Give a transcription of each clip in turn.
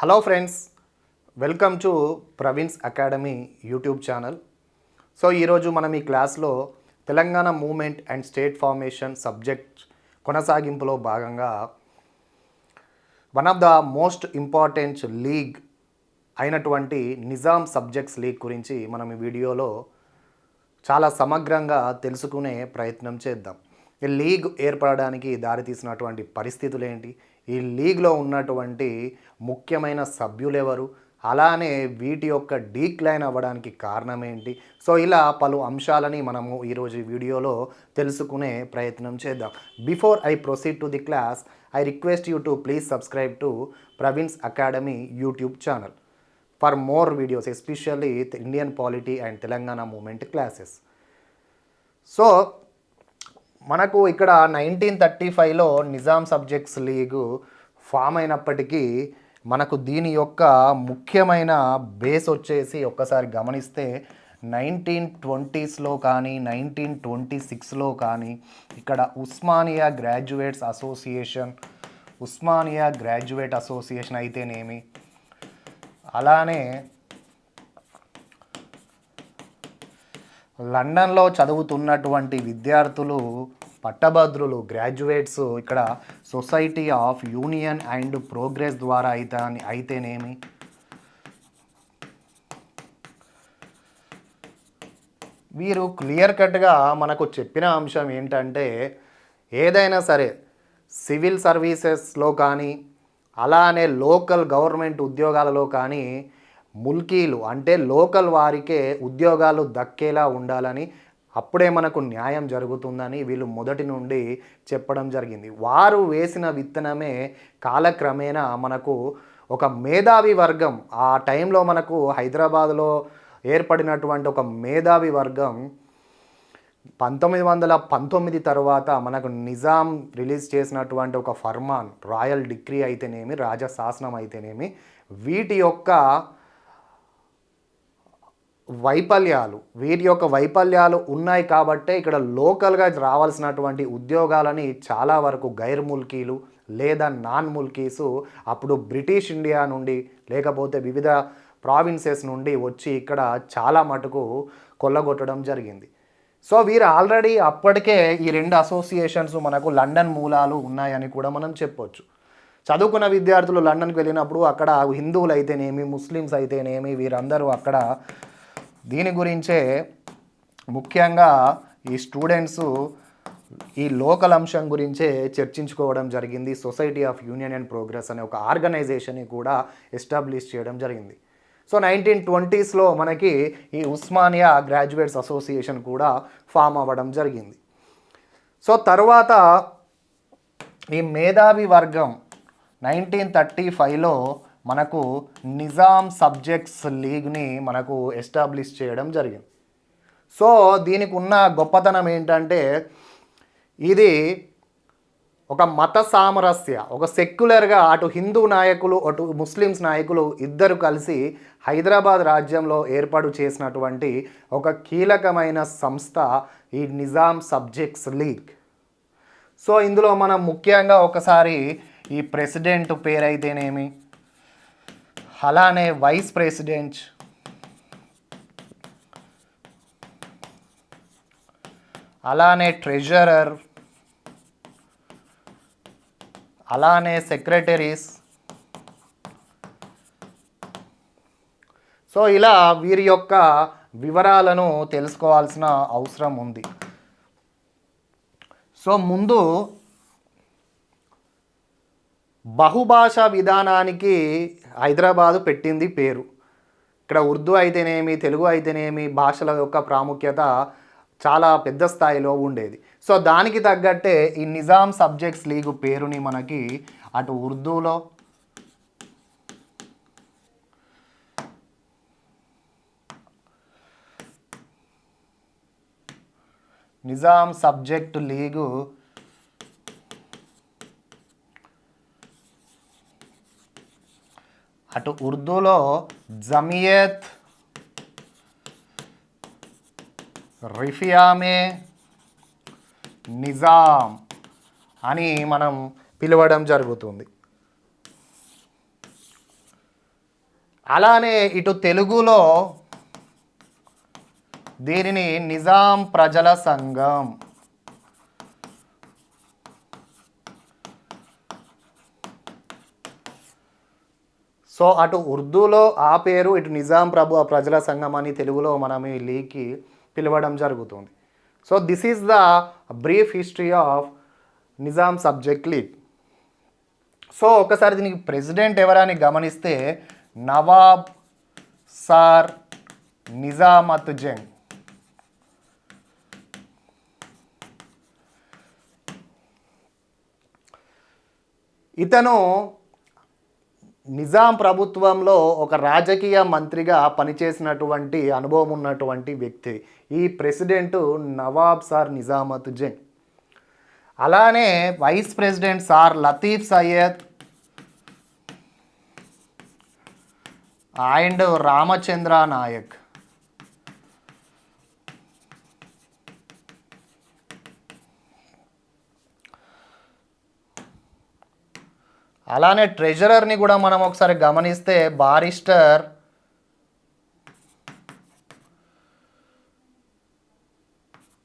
Hello friends, welcome to Praveen's academy YouTube channel. So ఈరోజు మనం ఈ క్లాస్లో Telangana movement and state formation subject కొనసాగింపులో భాగంగా one of the most important league అయినటువంటి నిజాం సబ్జెక్ట్స్ లీగ్ గురించి మనం ఈ వీడియోలో చాలా సమగ్రంగా తెలుసుకునే ప్రయత్నం చేద్దాం. ఈ లీగ్ ఏర్పడడానికి దారితీసినటువంటి పరిస్థితులు ఏంటి, ఈ లీగ్లో ఉన్నటువంటి ముఖ్యమైన సభ్యులు ఎవరు, అలానే వీటి యొక్క డీక్లైన్ అవ్వడానికి కారణం ఏంటి. సో ఇలా పలు అంశాలని మనము ఈరోజు ఈ వీడియోలో తెలుసుకునే ప్రయత్నం చేద్దాం. Before I proceed to the class, I request you to please subscribe to Praveen's academy YouTube channel for more videos, especially Indian polity and Telangana movement classes. So మనకు ఇక్కడ 1935లో నిజాం సబ్జెక్ట్స్ లీగు ఫామ్ అయినప్పటికీ మనకు దీని యొక్క ముఖ్యమైన బేస్ వచ్చేసి ఒక్కసారి గమనిస్తే 1920స్లో కానీ 1926లో కానీ ఇక్కడ ఉస్మానియా గ్రాడ్యుయేట్ అసోసియేషన్ అయితేనేమి, అలానే లండన్లో చదువుతున్నటువంటి విద్యార్థులు, పట్టభద్రులు, గ్రాడ్యుయేట్స్ ఇక్కడ society of union and progress ద్వారా అయితేనేమి, వీరు క్లియర్ కట్గా మనకు చెప్పిన అంశం ఏంటంటే, ఏదైనా సరే సివిల్ సర్వీసెస్లో కానీ అలానే లోకల్ గవర్నమెంట్ ఉద్యోగాలలో కానీ ముల్కీలు అంటే లోకల్ వారికే ఉద్యోగాలు దక్కేలా ఉండాలని, అప్పుడే మనకు న్యాయం జరుగుతుందని వీళ్ళు మొదటి నుండి చెప్పడం జరిగింది. వారు వేసిన విత్తనమే కాలక్రమేణా మనకు ఒక మేధావి వర్గం, ఆ టైంలో మనకు హైదరాబాద్లో ఏర్పడినటువంటి ఒక మేధావి వర్గం 1919 తర్వాత మనకు నిజాం రిలీజ్ చేసినటువంటి ఒక ఫర్మాన్, రాయల్ డిక్రీ అయితేనేమి, రాజశాసనం అయితేనేమి, వీటి యొక్క వైఫల్యాలు ఉన్నాయి కాబట్టే ఇక్కడ లోకల్గా రావాల్సినటువంటి ఉద్యోగాలని చాలా వరకు గైర్ ముల్కీలు లేదా నాన్ ముల్కీసు అప్పుడు బ్రిటిష్ ఇండియా నుండి లేకపోతే వివిధ ప్రావిన్సెస్ నుండి వచ్చి ఇక్కడ చాలా మటుకు కొల్లగొట్టడం జరిగింది. సో వీరు ఆల్రెడీ అప్పటికే ఈ రెండు అసోసియేషన్స్ మనకు లండన్ మూలాలు ఉన్నాయని కూడా మనం చెప్పొచ్చు. చదువుకున్న విద్యార్థులు లండన్కి వెళ్ళినప్పుడు అక్కడ హిందువులు అయితేనేమి, ముస్లిమ్స్ అయితేనేమి, వీరందరూ అక్కడ దీని గురించే ముఖ్యంగా ఈ స్టూడెంట్స్ ఈ లోకల్ అంశం గురించే చర్చించుకోవడం జరిగింది. Society of union and progress అనే ఒక ఆర్గనైజేషన్ని కూడా ఎస్టాబ్లిష్ చేయడం జరిగింది. సో 1920స్లో మనకి ఈ ఉస్మానియా గ్రాడ్యుయేట్స్ అసోసియేషన్ కూడా ఫామ్ అవ్వడం జరిగింది. సో తర్వాత ఈ మేధావి వర్గం 1935లో మనకు నిజాం సబ్జెక్ట్స్ లీగ్ని మనకు ఎస్టాబ్లిష్ చేయడం జరిగింది. సో దీనికి ఉన్న గొప్పతనం ఏంటంటే, ఇది ఒక మత సామరస్య, ఒక సెక్యులర్గా అటు హిందూ నాయకులు అటు ముస్లిమ్స్ నాయకులు ఇద్దరు కలిసి హైదరాబాద్ రాజ్యంలో ఏర్పాటు చేసినటువంటి ఒక కీలకమైన సంస్థ ఈ నిజాం సబ్జెక్ట్స్ లీగ్. సో ఇందులో మనం ముఖ్యంగా ఒకసారి ఈ ప్రెసిడెంట్ పేరైతేనేమి, అలానే వైస్ ప్రెసిడెంట్, అలానే ట్రెజరర్, అలానే సెక్రటరీస్, సో ఇలా వీరి యొక్క వివరాలను తెలుసుకోవాల్సిన అవసరం ఉంది. సో ముందు బహుభాషా విధానానికి హైదరాబాదు పెట్టింది పేరు. ఇక్కడ ఉర్దూ అయితేనేమి, తెలుగు అయితేనేమి భాషల యొక్క ప్రాముఖ్యత చాలా పెద్ద స్థాయిలో ఉండేది. సో దానికి తగ్గట్టే ఈ నిజాం సబ్జెక్ట్స్ లీగ్ పేరుని మనకి అటు ఉర్దూలో నిజాం సబ్జెక్ట్ లీగు, అటు ఉర్దూలో జమియత్ రిఫియామే నిజాం అని మనం పిలవడం జరుగుతుంది. అలానే ఇటు తెలుగులో దీనిని నిజాం ప్రజల సంఘం. సో అటు ఉర్దూలో ఆ పేరు, ఇటు నిజాం ప్రజల సంఘం అని తెలుగులో మనం ఈ లీగ్కి పిలవడం జరుగుతుంది. So this is the brief history of Nizam subject league. So ఒకసారి దీనికి ప్రెసిడెంట్ ఎవరని గమనిస్తే నవాబ్ సార్ నిజామత్ జంగ్. ఇతను నిజాం ప్రభుత్వంలో ఒక రాజకీయ మంత్రిగా పనిచేసినటువంటి అనుభవం ఉన్నటువంటి వ్యక్తి ఈ ప్రెసిడెంట్ నవాబ్ సార్ నిజామత్ జంగ్. అలానే vice president sir Latif Syed and Ramachandra Naik. అలానే ట్రెజరర్ని కూడా మనం ఒకసారి గమనిస్తే బారిస్టర్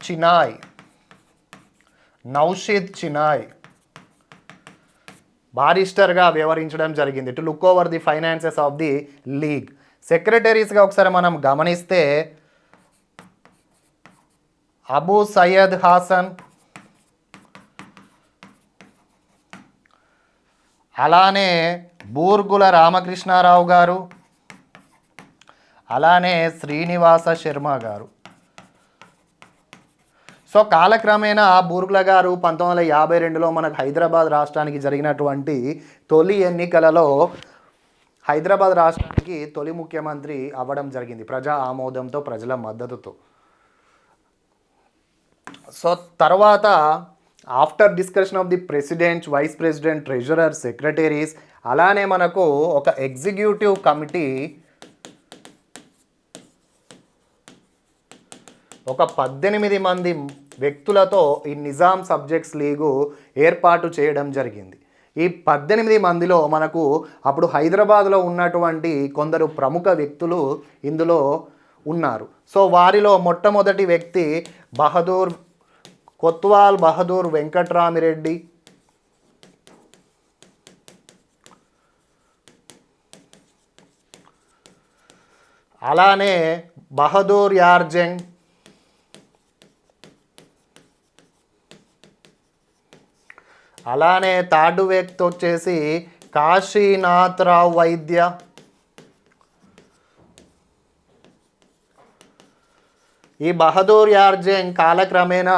చినాయ్, నౌషీద్ చినాయ్ బారిస్టర్గా వ్యవహరించడం జరిగింది to look over the finances of the league. సెక్రటరీస్గా ఒకసారి మనం గమనిస్తే అబూ సయ్యద్ హాసన్, అలానే బూర్గుల రామకృష్ణారావు గారు, అలానే శ్రీనివాస శర్మ గారు. సో కాలక్రమేణా బూర్గుల గారు 1952లో మనకు హైదరాబాద్ రాష్ట్రానికి జరిగినటువంటి తొలి ఎన్నికలలో హైదరాబాద్ రాష్ట్రానికి తొలి ముఖ్యమంత్రి అవ్వడం జరిగింది ప్రజా ఆమోదంతో, ప్రజల మద్దతుతో. సో తర్వాత after discussion of the president, vice president, treasurer, secretaries, అలానే మనకు ఒక ఎగ్జిక్యూటివ్ కమిటీ ఒక 18 మంది వ్యక్తులతో ఈ నిజాం సబ్జెక్ట్స్ లీగు ఏర్పాటు చేయడం జరిగింది. ఈ 18 మందిలో మనకు అప్పుడు హైదరాబాద్లో ఉన్నటువంటి కొందరు ప్రముఖ వ్యక్తులు ఇందులో ఉన్నారు. సో వారిలో మొట్టమొదటి వ్యక్తి కొత్వాల్ బహదూర్ వెంకట్రామిరెడ్డి, అలానే బహదూర్ యార్ జంగ్, అలానే థర్డ్ వ్యక్తి వచ్చేసి కాశీనాథరావు వైద్య, ఈ బహదూర్ యార్ జంగ్ కాలక్రమేణా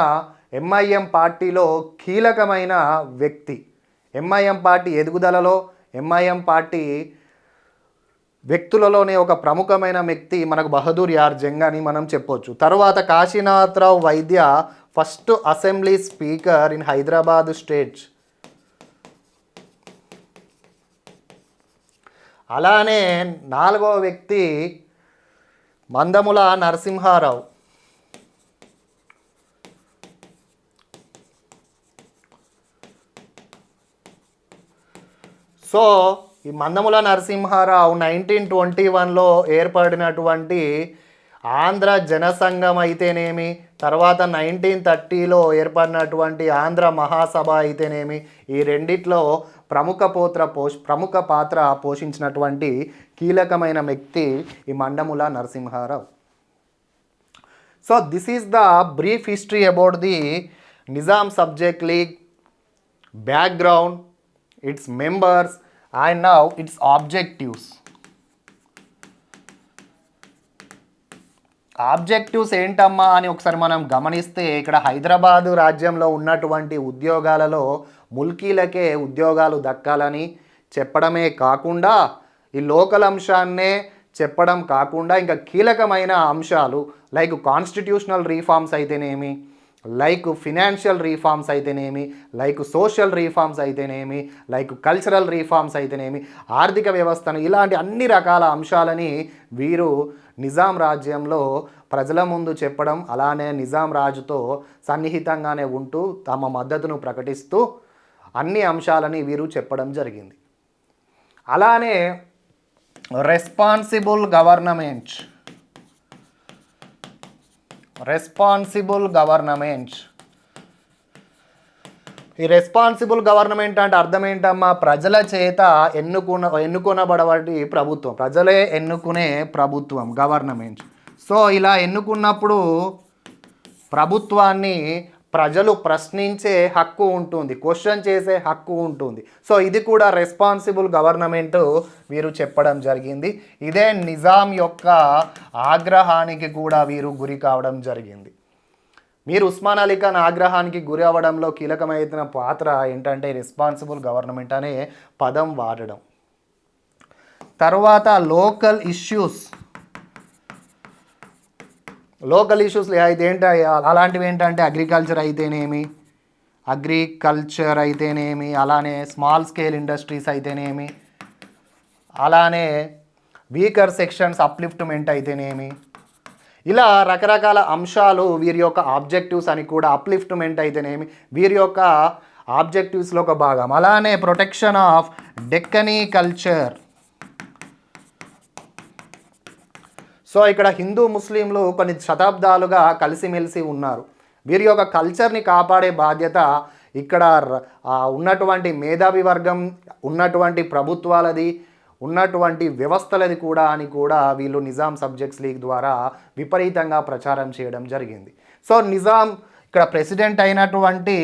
ఎంఐఎం పార్టీలో కీలకమైన వ్యక్తి. ఎంఐఎం పార్టీ ఎదుగుదలలో, ఎంఐఎం పార్టీ వ్యక్తులలోనే ఒక ప్రముఖమైన వ్యక్తి మనకు బహదూర్ యార్ జంగ్ అని మనం చెప్పొచ్చు. తర్వాత కాశీనాథరావు వైద్య first assembly speaker in Hyderabad state. అలానే నాలుగవ వ్యక్తి మందముల నరసింహారావు. సో ఈ మందముల నరసింహారావు 1921లో ఏర్పడినటువంటి ఆంధ్ర జనసంఘం అయితేనేమి, తర్వాత 1930లో ఏర్పడినటువంటి ఆంధ్ర మహాసభ అయితేనేమి, ఈ రెండిట్లో ప్రముఖ పాత్ర పోషించినటువంటి కీలకమైన వ్యక్తి ఈ Mandamula Narasimharao. So this is the brief history about the Nizam subject league, background, its members, and now its objectives. Objectives ఏంటమ్మా అని ఒకసారి మనం గమనిస్తే ఇక్కడ హైదరాబాదు రాజ్యంలో ఉన్నటువంటి ఉద్యోగాలలో ముల్కీలకే ఉద్యోగాలు దక్కాలని చెప్పడమే కాకుండా, ఈ లోకల్ అంశాన్నే చెప్పడం కాకుండా ఇంకా కీలకమైన అంశాలు లైక్ కాన్స్టిట్యూషనల్ రీఫార్మ్స్ అయితేనేమి, లైక్ ఫినాన్షియల్ రీఫార్మ్స్ అయితేనేమి, లైక్ సోషల్ రీఫార్మ్స్ అయితేనేమి, లైక్ కల్చరల్ రీఫార్మ్స్ అయితేనేమి, ఆర్థిక వ్యవస్థను, ఇలాంటి అన్ని రకాల అంశాలని వీరు నిజాం రాజ్యంలో ప్రజల ముందు చెప్పడం, అలానే నిజాం రాజుతో సన్నిహితంగానే ఉంటూ తమ మద్దతును ప్రకటిస్తూ అన్ని అంశాలని వీరు చెప్పడం జరిగింది. అలానే రెస్పాన్సిబుల్ గవర్నమెంట్. Responsible government. ఈ రెస్పాన్సిబుల్ గవర్నమెంట్ అంటే అర్థం ఏంటమ్మా? ప్రజల చేత ఎన్నుకొనబడబడి ప్రభుత్వం, ప్రజలే ఎన్నుకునే ప్రభుత్వం గవర్నమెంట్. సో ఇలా ఎన్నుకున్నప్పుడు ప్రభుత్వాన్ని ప్రజలు ప్రశ్నించే హక్కు ఉంటుంది, క్వశ్చన్ చేసే హక్కు ఉంటుంది. సో ఇది కూడా రెస్పాన్సిబుల్ గవర్నమెంట్ వీరు చెప్పడం జరిగింది. ఇదే నిజాం యొక్క ఆగ్రహానికి కూడా వీరు గురి కావడం జరిగింది. మీరు ఉస్మాన్ అలీ ఖాన్ ఆగ్రహానికి గురి అవ్వడంలో కీలకమైన పాత్ర ఏంటంటే రెస్పాన్సిబుల్ గవర్నమెంట్ అనే పదం వాడడం. తర్వాత లోకల్ ఇష్యూస్. లోకల్ ఇష్యూస్ ఇదేంటి? అలాంటివి ఏంటంటే అగ్రికల్చర్ అయితేనేమి, అలానే స్మాల్ స్కేల్ ఇండస్ట్రీస్ అయితేనేమి, అలానే వీకర్ సెక్షన్స్ అప్లిఫ్ట్మెంట్ అయితేనేమి, ఇలా రకరకాల అంశాలు వీరి యొక్క ఆబ్జెక్టివ్స్ అని కూడా. అప్లిఫ్ట్మెంట్ అయితేనేమి వీరి యొక్క ఆబ్జెక్టివ్స్లో ఒక భాగం. అలానే protection of Deccani culture. So ఇక్కడ హిందూ ముస్లింలు కొన్ని శతాబ్దాలుగా కలిసిమెలిసి ఉన్నారు. వీరి యొక్క కల్చర్ని కాపాడే బాధ్యత ఇక్కడ ఉన్నటువంటి మేధావి వర్గం, ఉన్నటువంటి ప్రభుత్వాలది, ఉన్నటువంటి వ్యవస్థలది కూడా అని కూడా వీళ్ళు నిజాం సబ్జెక్ట్స్ లీగ్ ద్వారా విపరీతంగా ప్రచారం చేయడం జరిగింది. సో నిజాం ఇక్కడ ప్రెసిడెంట్ అయినటువంటి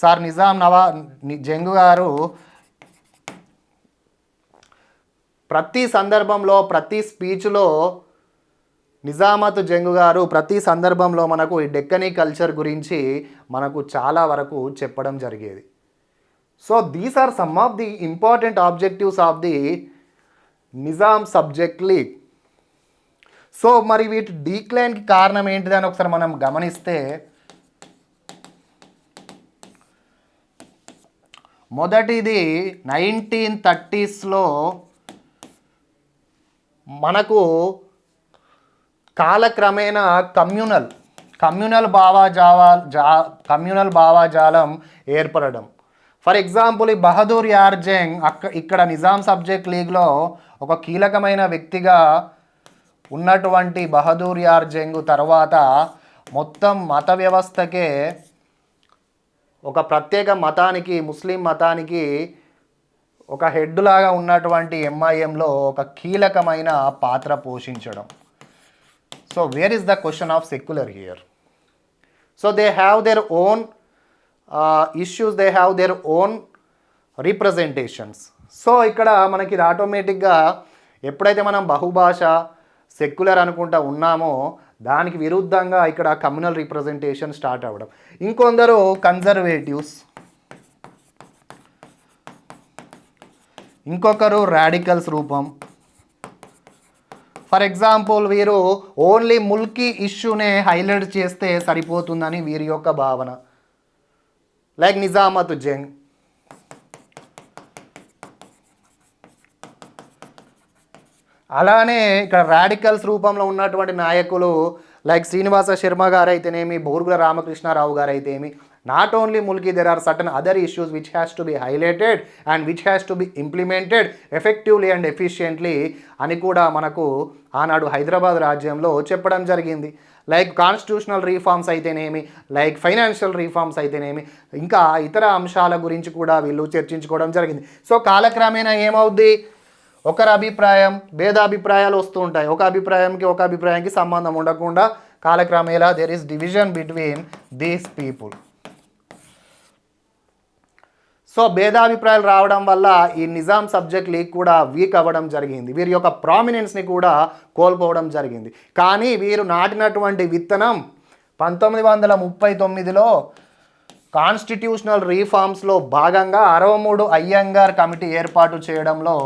సార్ నిజాం జంగ్ గారు ప్రతి సందర్భంలో, ప్రతి స్పీచ్లో నిజామత్ జంగ్ గారు ప్రతి సందర్భంలో మనకు ఈ డెక్కనీ కల్చర్ గురించి మనకు చాలా వరకు చెప్పడం జరిగేది. So these are some of the important objectives of the Nizam subject league. So మరి వీటి డీక్లైన్కి కారణం ఏంటిదని ఒకసారి మనం గమనిస్తే, మొదటిది 1930s మనకు కాలక్రమేణా కమ్యూనల్ భావాజాలం ఏర్పడడం. ఫర్ ఎగ్జాంపుల్ ఈ బహదూర్ యార్ జంగ్ ఇక్కడ నిజాం సబ్జెక్ట్ లీగ్లో ఒక కీలకమైన వ్యక్తిగా ఉన్నటువంటి బహదూర్ యార్ జంగ్ తర్వాత మొత్తం మత వ్యవస్థకే, ఒక ప్రత్యేక మతానికి, ముస్లిం మతానికి ఒక హెడ్ లాగా ఉన్నటువంటి ఎంఐఎంలో ఒక కీలకమైన పాత్ర పోషించడం. So where is the question of secular here? So they have their own issues, they have their own representations. So ఇక్కడ మనకి ఇది ఆటోమేటిక్గా ఎప్పుడైతే మనం బహుభాష సెక్యులర్ అనుకుంటా ఉన్నామో దానికి విరుద్ధంగా ఇక్కడ కమ్యూనల్ రిప్రజెంటేషన్ స్టార్ట్ అవ్వడం. ఇంకొందరు కన్జర్వేటివ్స్, ఇంకొకరు రాడికల్స్ రూపం. ఫర్ ఎగ్జాంపుల్ వీరు ఓన్లీ ముల్కీ ఇష్యూనే హైలైట్ చేస్తే సరిపోతుందని వీరి యొక్క భావన, లైక్ నిజామత్ జంగ్. అలానే ఇక్కడ రాడికల్స్ రూపంలో ఉన్నటువంటి నాయకులు లైక్ శ్రీనివాస శర్మ గారు అయితేనేమి, బోర్గుల రామకృష్ణారావు గారు అయితేమి, not only Mulki, there are certain other issues which has to be highlighted and which has to be implemented effectively and efficiently అని కూడా మనకు ఆనాడు హైదరాబాద్ రాజ్యంలో చెప్పడం జరిగింది. లైక్ కాన్స్టిట్యూషనల్ రీఫార్మ్స్ అయితేనేమి, లైక్ ఫైనాన్షియల్ రీఫార్మ్స్ అయితేనేమి, ఇంకా ఇతర అంశాల గురించి కూడా వీళ్ళు చర్చించుకోవడం జరిగింది. సో కాలక్రమేణా ఏమవుద్ది, ఒకరి అభిప్రాయం భేదాభిప్రాయాలు వస్తూ ఉంటాయి. ఒక అభిప్రాయానికి సంబంధం ఉండకుండా కాలక్రమేణా there is division between these people. So భేదాభిప్రాయాలు రావడం వల్ల ఈ నిజాం సబ్జెక్ట్ లీగ్ కూడా వీక్ అవ్వడం జరిగింది, వీరి యొక్క ప్రామినెన్స్ని కూడా కోల్పోవడం జరిగింది. కానీ వీరు నాటినటువంటి విత్తనం 1939లో కాన్స్టిట్యూషనల్ రీఫార్మ్స్లో భాగంగా 63 అయ్యంగార్ కమిటీ ఏర్పాటు చేయడంలో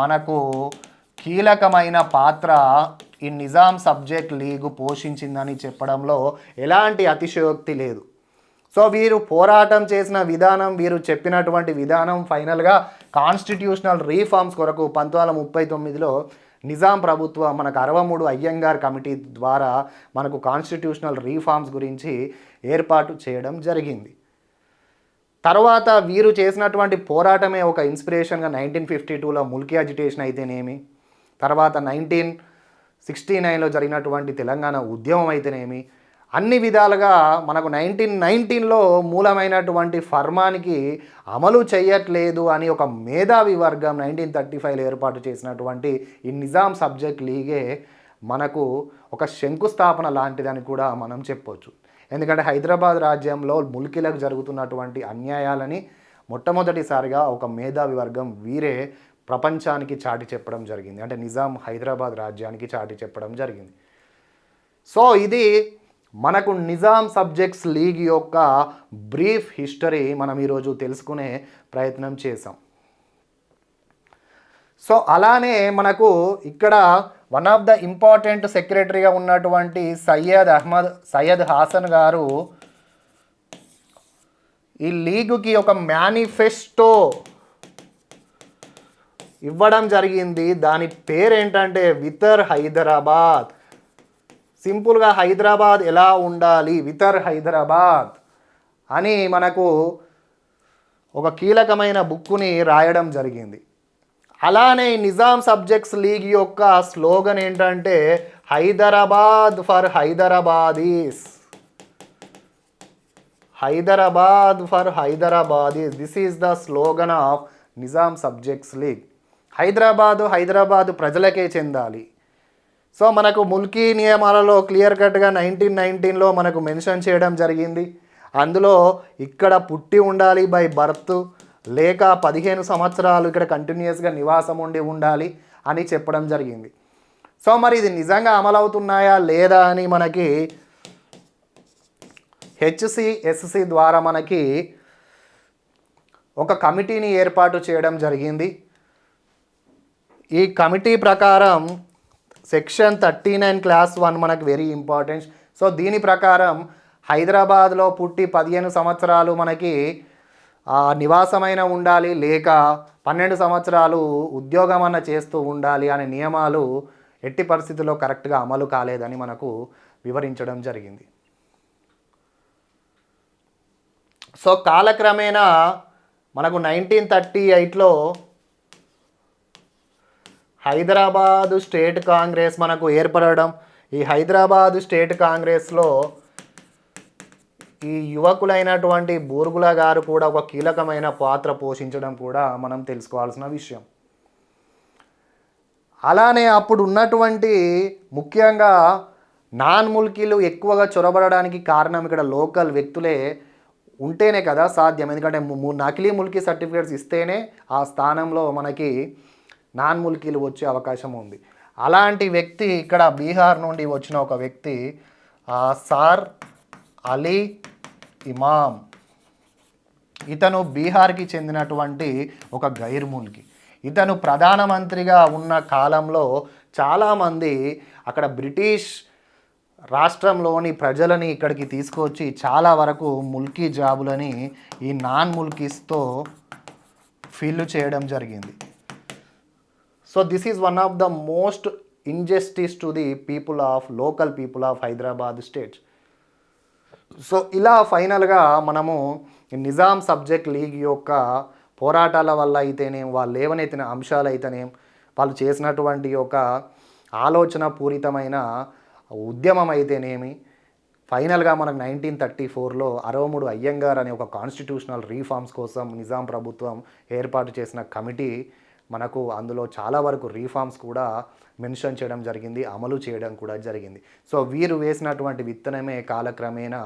మనకు కీలకమైన పాత్ర ఈ నిజాం సబ్జెక్ట్ లీగ్ పోషించిందని చెప్పడంలో ఎలాంటి అతిశయోక్తి లేదు. సో వీరు పోరాటం చేసిన విధానం, వీరు చెప్పినటువంటి విధానం ఫైనల్గా కాన్స్టిట్యూషనల్ రీఫార్మ్స్ కొరకు 1939లో నిజాం ప్రభుత్వం మనకు 63 అయ్యంగార్ కమిటీ ద్వారా మనకు కాన్స్టిట్యూషనల్ రీఫార్మ్స్ గురించి ఏర్పాటు చేయడం జరిగింది. తర్వాత వీరు చేసినటువంటి పోరాటమే ఒక ఇన్స్పిరేషన్గా 1952లో ముల్కీ అజిటేషన్ అయితేనేమి, తర్వాత 1969లో జరిగినటువంటి తెలంగాణ ఉద్యమం అయితేనేమి, అన్ని విధాలుగా మనకు 1919లో మూలమైనటువంటి ఫర్మానికి అమలు చేయట్లేదు అని ఒక మేధావి వర్గం 1935లో ఏర్పాటు చేసినటువంటి ఈ నిజాం సబ్జెక్ట్ లీగే మనకు ఒక శంకుస్థాపన లాంటిదని కూడా మనం చెప్పొచ్చు. ఎందుకంటే హైదరాబాద్ రాజ్యంలో ముల్కీలకు జరుగుతున్నటువంటి అన్యాయాలని మొట్టమొదటిసారిగా ఒక మేధావి వర్గం వీరే ప్రపంచానికి చాటి చెప్పడం జరిగింది. అంటే నిజాం హైదరాబాద్ రాజ్యానికి చాటి చెప్పడం జరిగింది. సో ఇది మనకు నిజాం సబ్జెక్ట్స్ లీగ్ యొక్క బ్రీఫ్ హిస్టరీ మనం ఈరోజు తెలుసుకునే ప్రయత్నం చేసాం. సో అలానే మనకు ఇక్కడ వన్ ఆఫ్ ద ఇంపార్టెంట్ సెక్రటరీగా ఉన్నటువంటి సయ్యద్ హాసన్ గారు ఈ లీగుకి ఒక మేనిఫెస్టో ఇవ్వడం జరిగింది. దాని పేరేంటంటే వితర్ హైదరాబాద్. సింపుల్గా హైదరాబాద్ ఎలా ఉండాలి, వితర్ హైదరాబాద్ అని మనకు ఒక కీలకమైన బుక్కుని రాయడం జరిగింది. అలానే నిజాం సబ్జెక్ట్స్ లీగ్ యొక్క స్లోగన్ ఏంటంటే Hyderabad for Hyderabadis. Hyderabad for Hyderabadis, this is the slogan of Nizam subjects league. Hyderabad ప్రజలకే చెందాలి. సో మనకు ముల్కీ నియమాలలో క్లియర్ కట్గా 1919లో మనకు మెన్షన్ చేయడం జరిగింది. అందులో ఇక్కడ పుట్టి ఉండాలి బై బర్త్, లేక 15 సంవత్సరాలు ఇక్కడ కంటిన్యూస్గా నివాసం ఉండాలి అని చెప్పడం జరిగింది. సో మరి ఇది నిజంగా అమలవుతున్నాయా లేదా అని మనకి HCSC ద్వారా మనకి ఒక కమిటీని ఏర్పాటు చేయడం జరిగింది. ఈ కమిటీ ప్రకారం సెక్షన్ 39 క్లాస్ 1 మనకు వెరీ ఇంపార్టెంట్. సో దీని ప్రకారం హైదరాబాద్లో పుట్టి 15 సంవత్సరాలు మనకి నివాసమైన ఉండాలి, లేక 12 సంవత్సరాలు ఉద్యోగం అన్న చేస్తూ ఉండాలి అనే నియమాలు ఎట్టి పరిస్థితుల్లో కరెక్ట్గా అమలు కాలేదని మనకు వివరించడం జరిగింది. సో కాలక్రమేణా మనకు 1938లో హైదరాబాదు స్టేట్ కాంగ్రెస్ మనకు ఏర్పడడం. ఈ హైదరాబాదు స్టేట్ కాంగ్రెస్లో ఈ యువకులైనటువంటి బూర్గుల గారు కూడా ఒక కీలకమైన పాత్ర పోషించడం కూడా మనం తెలుసుకోవాల్సిన విషయం. అలానే అప్పుడు ఉన్నటువంటి ముఖ్యంగా నాన్ ముల్కీలు ఎక్కువగా చొరబడడానికి కారణం ఇక్కడ లోకల్ వ్యక్తులే ఉంటేనే కదా సాధ్యం. ఎందుకంటే నకిలీ ముల్కీ సర్టిఫికేట్స్ ఇస్తేనే ఆ స్థానంలో మనకి నాన్ ముల్కీలు వచ్చే అవకాశం ఉంది. అలాంటి వ్యక్తి ఇక్కడ బీహార్ నుండి వచ్చిన ఒక వ్యక్తి సార్ అలీ ఇమామ్. ఇతను బీహార్కి చెందినటువంటి ఒక గైర్ ముల్కీ. ఇతను ప్రధానమంత్రిగా ఉన్న కాలంలో చాలామంది అక్కడ బ్రిటిష్ రాష్ట్రంలోని ప్రజలని ఇక్కడికి తీసుకొచ్చి చాలా వరకు ముల్కీ జాబులని ఈ నాన్ ముల్కీస్తో ఫిల్ చేయడం జరిగింది. So this is one of the most injustice to the local people of Hyderabad state. So ఇలా ఫైనల్గా మనము నిజాం సబ్జెక్ట్ లీగ్ యొక్క పోరాటాల వల్ల అయితేనేం, వాళ్ళు లేవనెత్తిన అంశాలు అయితేనేం, వాళ్ళు చేసినటువంటి ఒక ఆలోచన పూరితమైన ఉద్యమం అయితేనేమి, ఫైనల్గా మనకు 1934లో అరవముడు అయ్యంగార్ అనే ఒక కాన్స్టిట్యూషనల్ రీఫార్మ్స్ కోసం నిజాం ప్రభుత్వం ఏర్పాటు చేసిన కమిటీ మనకు అందులో చాలా వరకు రీఫార్మ్స్ కూడా మెన్షన్ చేయడం జరిగింది, అమలు చేయడం కూడా జరిగింది. సో వీరు వేసినటువంటి విత్తనమే కాలక్రమేణా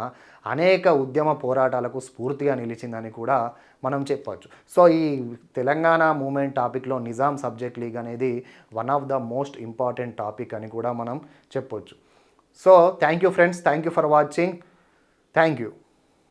అనేక ఉద్యమ పోరాటాలకు స్ఫూర్తిగా నిలిచిందని కూడా మనం చెప్పవచ్చు. సో ఈ తెలంగాణ మూమెంట్ టాపిక్లో నిజాం సబ్జెక్ట్ లీగ్ అనేది one of the most important topic అని కూడా మనం చెప్పొచ్చు. So thank you friends, thank you for watching, thank you.